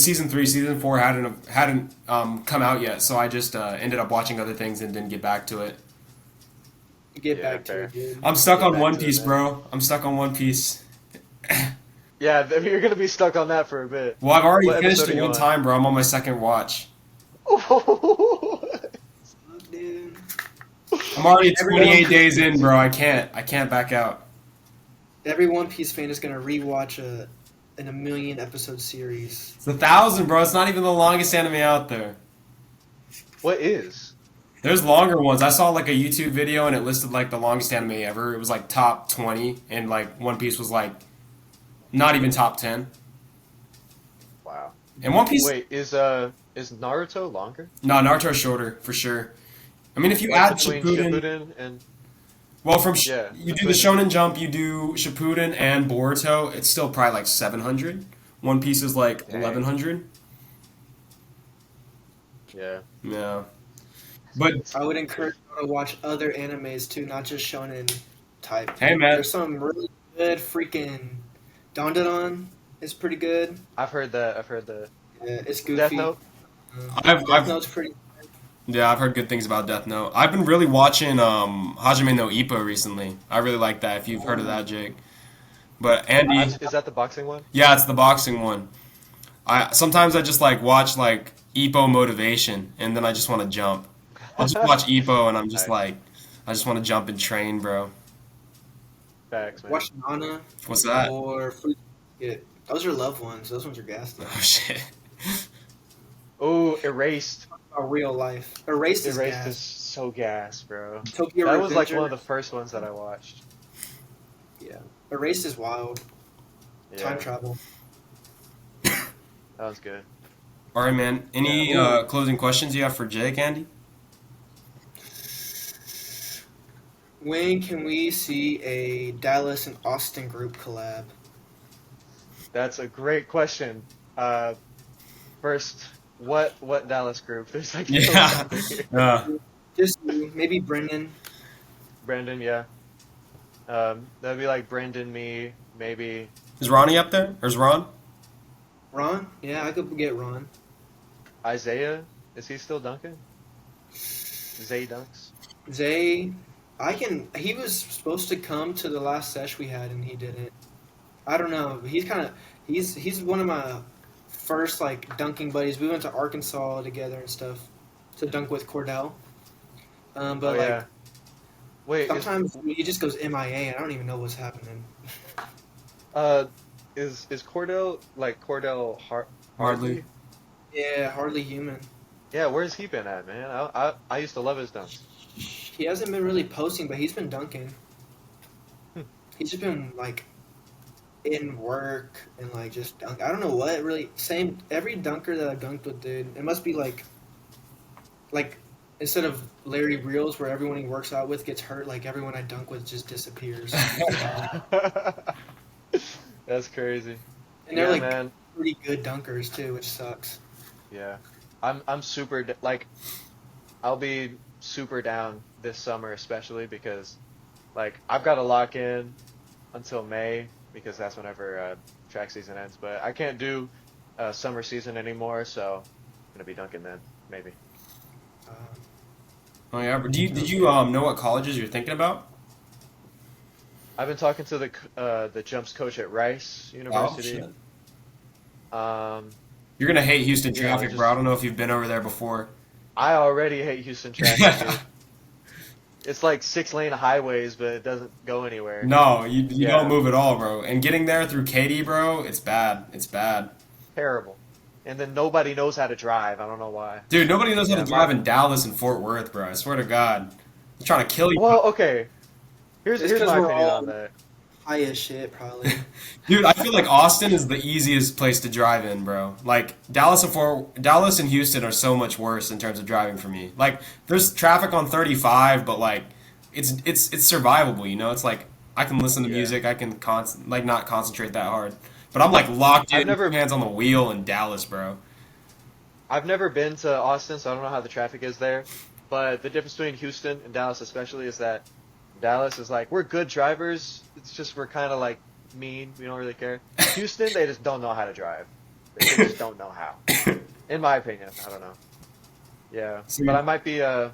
season 3. Season 4 hadn't come out yet, so I just ended up watching other things and didn't get back to it. Get Yeah, back to fair. it, dude. I'm stuck Get on back One to it, Piece, man. bro. I'm stuck on One Piece. Yeah, you're gonna be stuck on that for a bit. Well, I've already What finished episode are it you one on? time, bro. I'm on my second watch. Fuck, dude. I'm already Every One 28 Piece, days in, bro. I can't back out. every One Piece fan is gonna rewatch a million episode series. It's 1,000, bro. It's not even the longest anime out there. What is? There's longer ones. I saw like a YouTube video and it listed like the longest anime ever. It was like top 20, and like One Piece was like not even top 10. Wow. And One Piece, Wait, is Naruto longer? no, Naruto's shorter for sure. I mean, if you Like add between Shippuden, Shippuden and well, yeah, you do the Shonen Jump, you do Shippuden and Boruto, it's still probably like 700. One Piece is like dang, 1,100. yeah. Yeah, but I would encourage you to watch other animes too, not just shonen type. hey, man, There's some really good freaking Dandadan is pretty good. I've heard that. I've heard that. Yeah, it's Death goofy. Note. Death Note's pretty. Yeah, I've heard good things about Death Note. I've been really watching Hajime no Ippo recently. I really like that. If you've heard of that, Jake. But Andy, Is that the boxing one? yeah, it's the boxing one. I sometimes I just like watch like Ippo motivation, and then I just want to jump. I'll just watch Ippo, and I'm just Nice. like, I just want to jump and train, bro. Facts, man. Watch Nana What's that? or Fruit Basket. Those are loved ones. Those ones are gassed. Oh shit. Oh, Erased. About real life. Erased is Erased is gas. so gas, bro. Tokyo That was like Revenger. one of the first ones that I watched. Yeah. Erased is wild. Time Yeah, travel. that was good. All right, man. Any Yeah. closing questions you have for Jake, Andy? When can we see a Dallas and Austin group collab? That's a great question. First, what Dallas group? There's like no Yeah. one here. Just you, maybe Brendan. Brandon, yeah. That'd be like Brandon, me, maybe. Is Ronnie up there? Or is Ron? Ron? Yeah, I could get Ron. Isaiah, is he still dunking? Zay dunks. Zay, he was supposed to come to the last sesh we had and he didn't. I don't know. He's one of my first like dunking buddies. We went to Arkansas together and stuff to dunk with Cordell. But Oh like yeah. Wait, sometimes he just goes MIA and I don't even know what's happening. uh, is Cordell like Cordell Hardly. Yeah, hardly human. Yeah, where's he been at, man? I used to love his dunks. He hasn't been really posting, but he's been dunking. Hmm. He's just been like in work and like just dunk. I don't know what really. Same every dunker that I've dunked with, dude. It must be like instead of Larry Reels, where everyone he works out with gets hurt. Like everyone I dunk with just disappears. That's crazy. And they're Yeah, like man. pretty good dunkers too, which sucks. Yeah, I'm super like, I'll be super down this summer especially because, like, I've got to lock in until May because that's whenever track season ends. But I can't do summer season anymore, so I'm gonna be dunking then maybe. Oh yeah. But did you know what colleges you're thinking about? I've been talking to the jumps coach at Rice Oh University. shit. Um, You're gonna hate Houston yeah, traffic, bro. I don't know if you've been over there before. I already hate Houston traffic, dude. It's like 6-lane highways, but it doesn't go anywhere. No, you Yeah. don't move at all, bro. And getting there through Katy, bro, it's bad. It's bad. Terrible. And then nobody knows how to drive. I don't know why. Dude, nobody knows how Yeah, to drive in Dallas and Fort Worth, bro. I swear to God. They're trying to kill you. Well, okay. It's Here's 'cause my we're opinion all- on that. High as shit, probably. Dude, I feel like Austin is the easiest place to drive in, bro. Like Dallas and Houston are so much worse in terms of driving for me. Like there's traffic on 35, but like it's survivable, you know? It's like I can listen to Yeah. music, I can not concentrate that hard. But I'm like locked I've in, never- hands on the wheel in Dallas, bro. I've never been to Austin, so I don't know how the traffic is there. But the difference between Houston and Dallas, especially, is that Dallas is like, we're good drivers. It's just we're kind of like mean. We don't really care. Houston, they just don't know how to drive. They just don't know how. In my opinion, I don't know. Yeah, So but you- I might be. I'm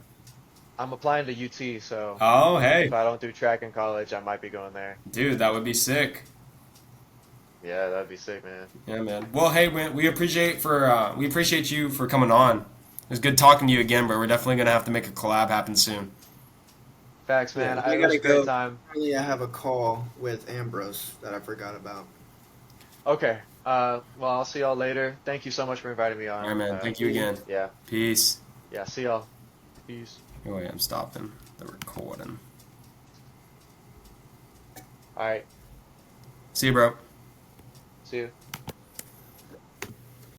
applying to UT, so Oh, hey. if I don't do track in college, I might be going there. Dude, that would be sick. Yeah, that'd be sick, man. Yeah, man. Well, hey, man, we appreciate you for coming on. It was good talking to you again, bro. We're definitely gonna have to make a collab happen soon. Facts, Yeah, man. I It was gotta a great go. time. Currently, I have a call with Ambrose that I forgot about. Okay. Well, I'll see y'all later. Thank you so much for inviting me All on. right, man. Thank you See you. again. Yeah, Peace. yeah. See y'all. Peace. Oh, wait, I'm stopping the recording. All right. See you, bro. See you.